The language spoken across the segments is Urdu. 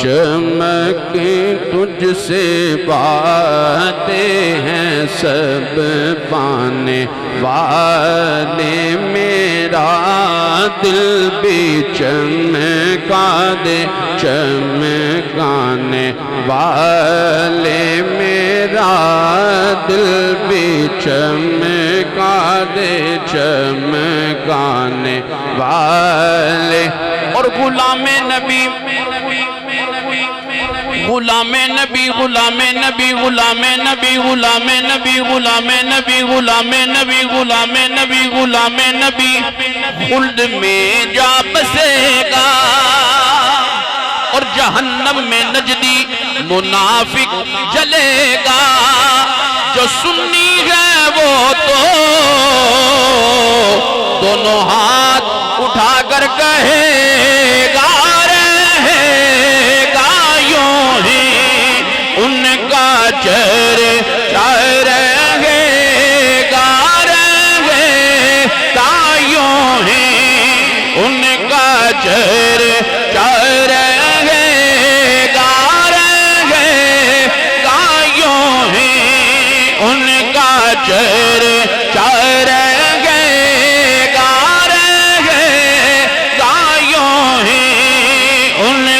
چمکیں تجھ سے باتیں ہیں سب پانے والے میرا دل بھی چمکا دے چمکانے والے میرا دل بھی چمکا دے چمکانے والے اور غلام نبی غلام نبی غلام نبی غلام نبی غلام نبی غلام نبی غلام نبی غلام نبی غلام نبی خلد میں جا بسے گا اور جہنم میں نجدی منافق جلے گا جو سنی ہے وہ تو دونوں ہاتھ اٹھا کر کہے گا ان کا چہرہ رہے گا تائیوں ہیں ان کا چہرہ رہے گا تائیوں ہیں ان کا چہرہ رہے گا تائیوں ہیں ان کا چہرہ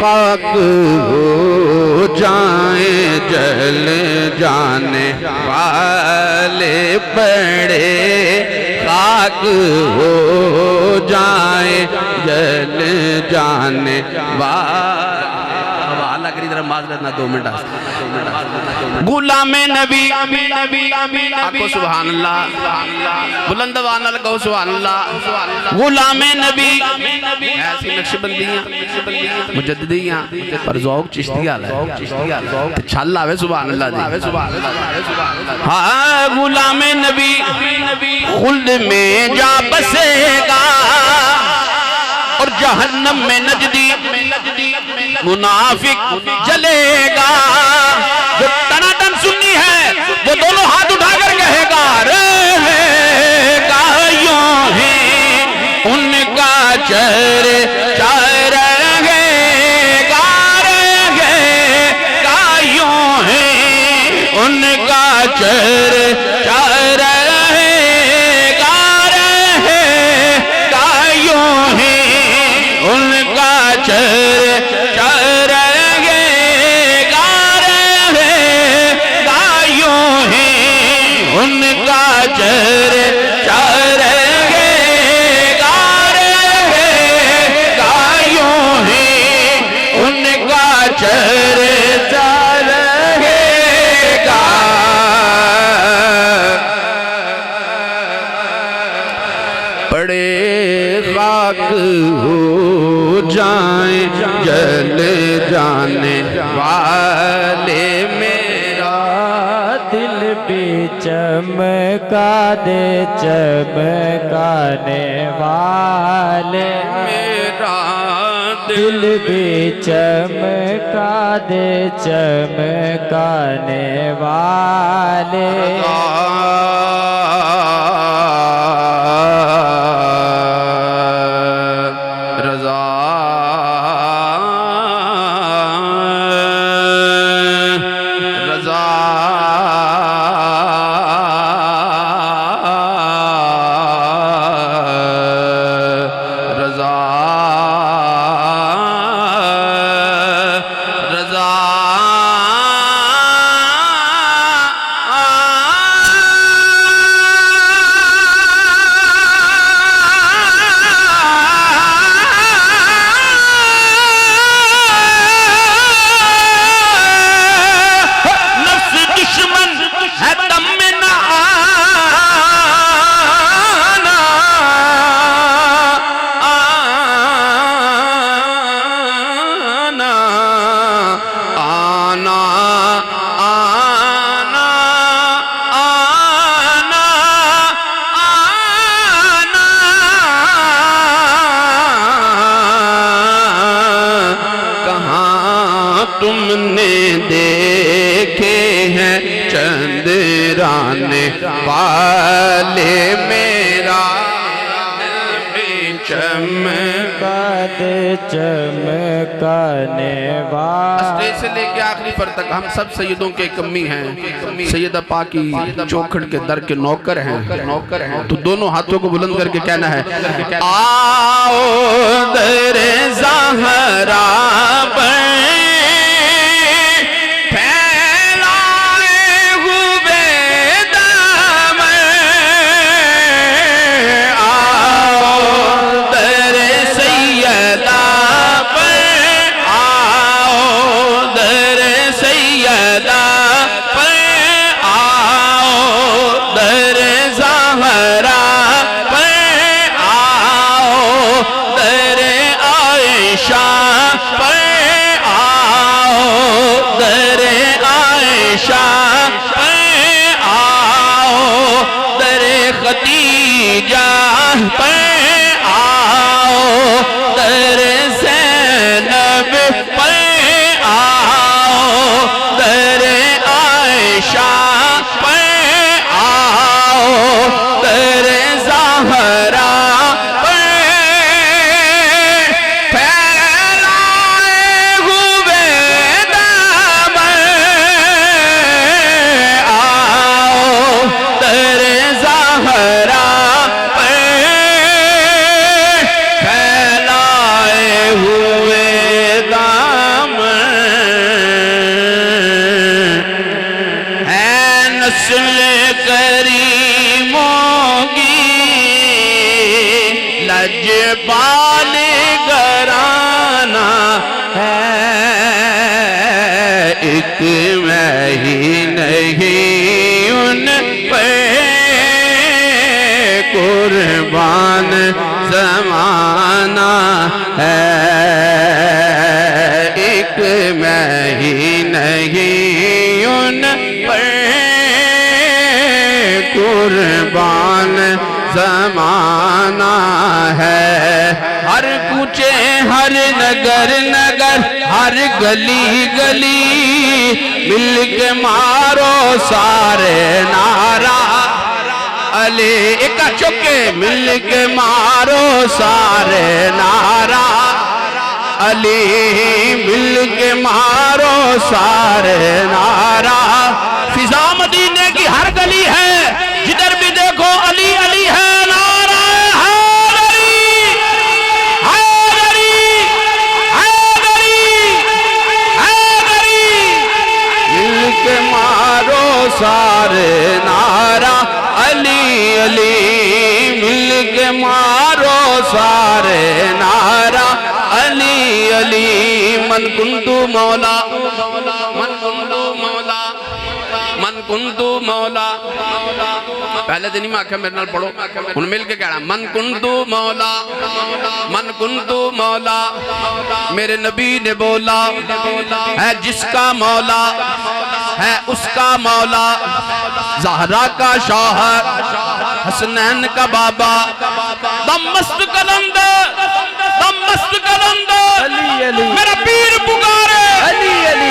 خاک ہو جائیں جل جانے والے پڑے خاک ہو جائیں جل جانے والے اللہ کری طرح معذرت نہ 2 منٹ غلام نبی آکو سبحان اللہ بلندوان لگو سبحان اللہ غلام نبی ایسی نقش بندیاں مجددیاں پر ذوق چشتی آلہ ہے چھل آوے سبحان اللہ دی ہاں غلام نبی خلد میں جا بسے گا اور جہنم میں نجدی منافق جلے گا جو تناتن سنی ہے وہ دونوں ہاتھ اٹھا کر کہے گا رہے گا یوں ہی ان کا چہرہ رہے گا یوں ہی ان کا چہرہ رہے گا یوں ہی ان کا چہرہ ہو جائیں جل جانے والے میرا دل بھی چمکا دے چمکانے والے میرا دل بھی چمکا دے چمکانے والے رضا رضا رضا رضا نفس دشمن ہے دم میں نہ آنا آنا آنا آنا آنا کہاں تم نے دیکھے ہیں چندرانے والے میرا دل بھی چمکا دے چمکانے والے اسٹیج سے لے کے آخری پر تک ہم سب سیدوں کے کمی ہیں سیدہ پاکی چوکھڑ کے در کے نوکر ہیں تو دونوں ہاتھوں کو بلند کر کے کہنا ہے آؤ در زہرا پر پھیلائے ہوئے دامن آؤ در سیدہ پر آؤ در سیدہ پر آؤ در زہرا پر آؤ در عائشہ پر آؤ در عائشہ پر آؤ در خدیجہ پر آؤ در زینب پر آؤ در عائشہ پر آؤ در زہرا پر پھیلائے ہوئے دامن آؤ در زہرا پر پھیلائے ہوئے دامن ہے نسل کریموں کی لجپال گرانا ہے ایک میں ہی نہیں ان پہ قربان زمانہ ہے ایک میں ہی نہیں ان پر قربان زمانہ ہے ہر کوچے ہر نگر نگر ہر گلی گلی مل کے مارو سارے نعرہ علی ایک چکے مل کے مارو سارے نعرہ علی مل کے مارو سارے نعرہ فضا مدینے کی ہر گلی ہے جدھر بھی دیکھو علی علی ہے نعرہ حیدری حیدری حیدری حیدری مل کے مارو سارے نعرہ علی علی مل کے مارو سارے نعرہ علی علی من کنتو مولا من کنتو مولا من کنتو مولا پہلے دن ہی میں آکھا میرے نال پڑھو ان مل کے کہہ رہا من کنتو مولا من کنتو مولا میرے نبی نے بولا ہے جس کا مولا ہے اس کا مولا زہرا کا شوہر حسنین کا بابا دم مست کلندر دم مست کلندر علی علی میرا پیر پکارے علی علی